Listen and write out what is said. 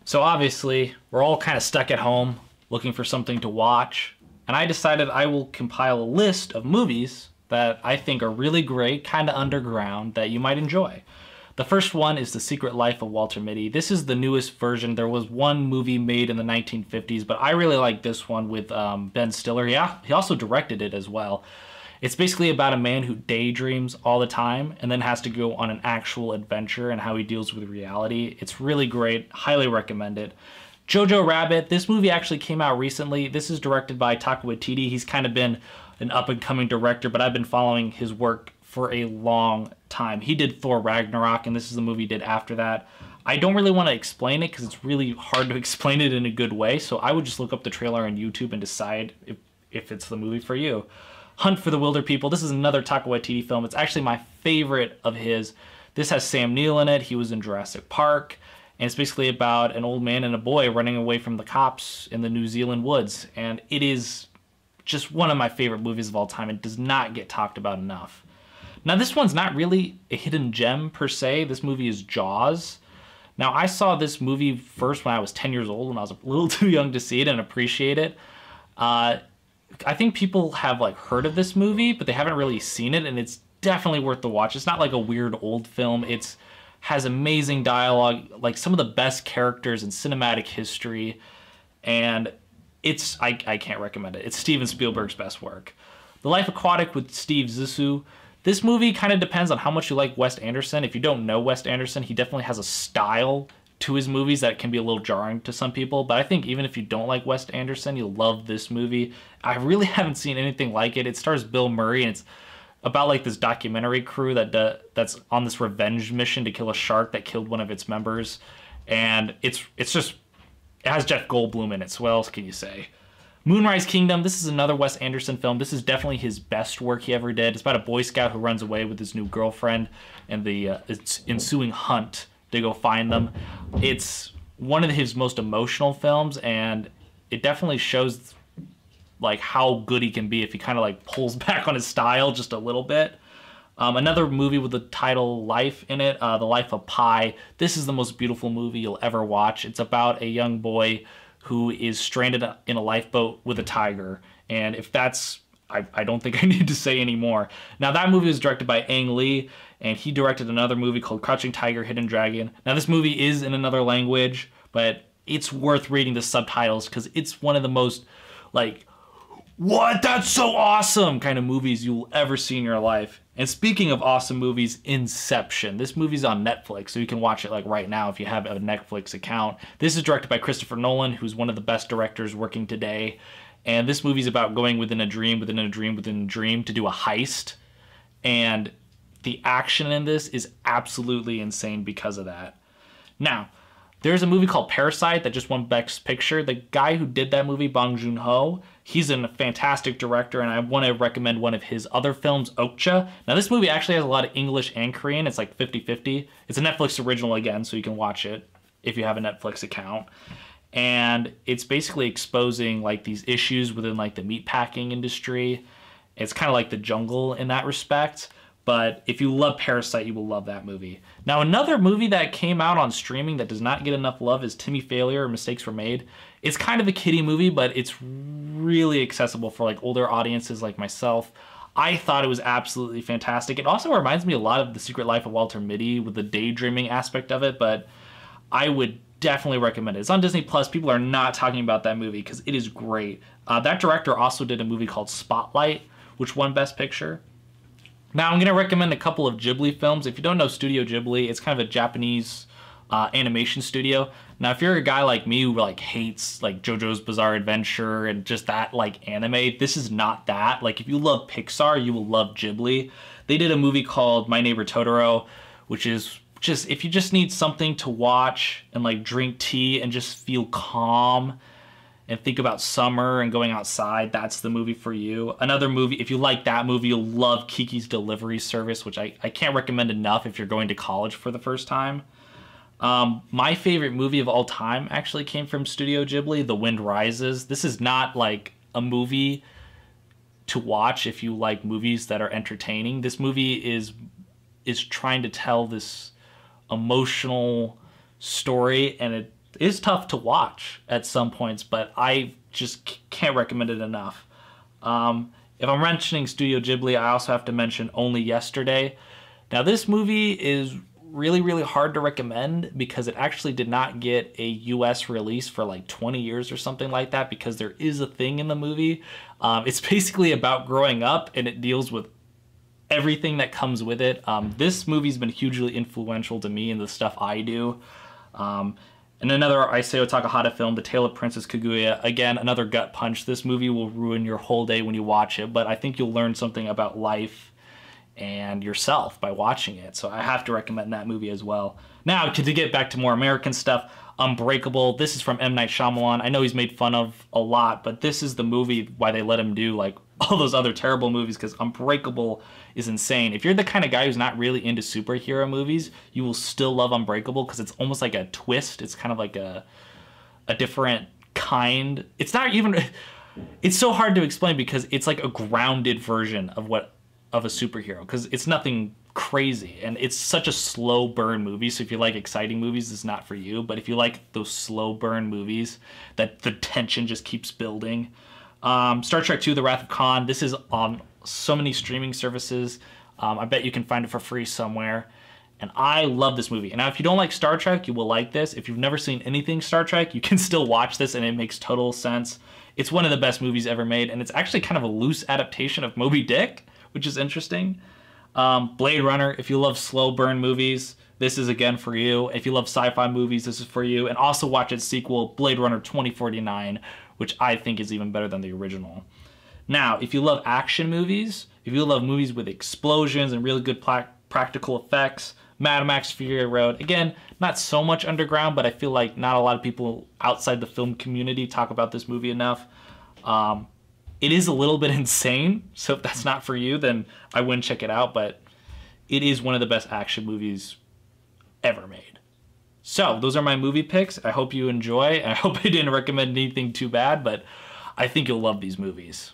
So obviously, we're all kind of stuck at home looking for something to watch, and I decided I will compile a list of movies that I think are really great, kind of underground, that you might enjoy. The first one is The Secret Life of Walter Mitty. This is the newest version. There was one movie made in the 1950s, but I really like this one with Ben Stiller. He also directed it as well. It's basically about a man who daydreams all the time and then has to go on an actual adventure and how he deals with reality. It's really great. Highly recommend it. Jojo Rabbit. This movie actually came out recently. This is directed by Taika Waititi. He's kind of been an up-and-coming director, but I've been following his work for a long time. He did Thor Ragnarok, and this is the movie he did after that. I don't really want to explain it because it's really hard to explain it in a good way, so I would just look up the trailer on YouTube and decide if it's the movie for you. Hunt for the Wilder People. This is another Taika Waititi film. It's actually my favorite of his. This has Sam Neill in it. He was in Jurassic Park. And it's basically about an old man and a boy running away from the cops in the New Zealand woods. And it is just one of my favorite movies of all time. It does not get talked about enough. Now, this one's not really a hidden gem per se. This movie is Jaws. Now, I saw this movie first when I was 10 years old, when I was a little too young to see it and appreciate it. I think people have like heard of this movie, but they haven't really seen it, and it's definitely worth the watch. It's not like a weird old film. It's has amazing dialogue, like some of the best characters in cinematic history, and I can't recommend it. It's Steven Spielberg's best work. The Life Aquatic with Steve Zissou. This movie kind of depends on how much you like Wes Anderson. If you don't know Wes Anderson, he definitely has a style to his movies that can be a little jarring to some people, but I think even if you don't like Wes Anderson, you'll love this movie. I really haven't seen anything like it. It stars Bill Murray, and it's about like this documentary crew that's on this revenge mission to kill a shark that killed one of its members, and it has Jeff Goldblum in it, so what else can you say? Moonrise Kingdom. This is another Wes Anderson film. This is definitely his best work he ever did. It's about a Boy Scout who runs away with his new girlfriend and the ensuing hunt to go find them. It's one of his most emotional films, and it definitely shows like how good he can be if he kind of like pulls back on his style just a little bit. Another movie with the title Life in it, The Life of Pi. This is the most beautiful movie you'll ever watch. It's about a young boy who is stranded in a lifeboat with a tiger, and if that's I don't think I need to say any more. Now, that movie was directed by Ang Lee, and he directed another movie called Crouching Tiger, Hidden Dragon. Now, this movie is in another language, but it's worth reading the subtitles because it's one of the most, like, what? That's so awesome kind of movies you'll ever see in your life. And speaking of awesome movies, Inception. This movie's on Netflix, so you can watch it like right now if you have a Netflix account. This is directed by Christopher Nolan, who's one of the best directors working today. And this movie's about going within a dream, within a dream, within a dream to do a heist. And the action in this is absolutely insane because of that. Now, there's a movie called Parasite that just won Best Picture. The guy who did that movie, Bong Joon-ho, he's a fantastic director, and I want to recommend one of his other films, Okja. Now, this movie actually has a lot of English and Korean. It's like 50-50. It's a Netflix original again, so you can watch it if you have a Netflix account. And it's basically exposing like these issues within like the meatpacking industry. It's kind of like The Jungle in that respect. But if you love Parasite, you will love that movie. Now, another movie that came out on streaming that does not get enough love is Timmy Failure, Mistakes Were Made. It's kind of a kiddie movie, but it's really accessible for like older audiences like myself. I thought it was absolutely fantastic. It also reminds me a lot of The Secret Life of Walter Mitty with the daydreaming aspect of it, but I would definitely recommend it. It's on Disney Plus. People are not talking about that movie because it is great. That director also did a movie called Spotlight, which won Best Picture. Now, I'm going to recommend a couple of Ghibli films. If you don't know Studio Ghibli, it's kind of a Japanese animation studio. Now, if you're a guy like me who like hates like JoJo's Bizarre Adventure and just that like anime, this is not that. Like, if you love Pixar, you will love Ghibli. They did a movie called My Neighbor Totoro, which is just, if you just need something to watch and like drink tea and just feel calm and think about summer and going outside, that's the movie for you. Another movie, if you like that movie, you'll love Kiki's Delivery Service, which I can't recommend enough if you're going to college for the first time. My favorite movie of all time actually came from Studio Ghibli, The Wind Rises. This is not like a movie to watch if you like movies that are entertaining. This movie is trying to tell this emotional story, and is tough to watch at some points, but I just can't recommend it enough. If I'm mentioning Studio Ghibli, I also have to mention Only Yesterday. Now, this movie is really, really hard to recommend because it actually did not get a US release for like 20 years or something like that, because there is a thing in the movie. It's basically about growing up, and it deals with everything that comes with it. This movie's been hugely influential to me and the stuff I do. And another Isao Takahata film, The Tale of Princess Kaguya. Again, another gut punch. This movie will ruin your whole day when you watch it, but I think you'll learn something about life and yourself by watching it. So I have to recommend that movie as well. Now, to get back to more American stuff, Unbreakable. This is from M. Night Shyamalan. I know he's made fun of a lot, but this is the movie why they let him do like all those other terrible movies, because Unbreakable is insane. If you're the kind of guy who's not really into superhero movies, you will still love Unbreakable because it's almost like a twist. It's kind of like a different kind. It's not even... It's so hard to explain because it's like a grounded version of a superhero, because it's nothing crazy, and it's such a slow burn movie. So if you like exciting movies, it's not for you. But if you like those slow burn movies that the tension just keeps building, Star Trek II: The Wrath of Khan. This is on so many streaming services. I bet you can find it for free somewhere. And I love this movie. And now if you don't like Star Trek, you will like this. If you've never seen anything Star Trek, you can still watch this and it makes total sense. It's one of the best movies ever made, and it's actually kind of a loose adaptation of Moby Dick, which is interesting. Blade Runner, if you love slow burn movies, this is again for you. If you love sci-fi movies, this is for you. And also watch its sequel, Blade Runner 2049, which I think is even better than the original. Now, if you love action movies, if you love movies with explosions and really good practical effects, Mad Max Fury Road. Again, not so much underground, but I feel like not a lot of people outside the film community talk about this movie enough. It is a little bit insane, so if that's not for you, then I wouldn't check it out, but it is one of the best action movies ever made. So, those are my movie picks. I hope you enjoy. I hope I didn't recommend anything too bad, but I think you'll love these movies.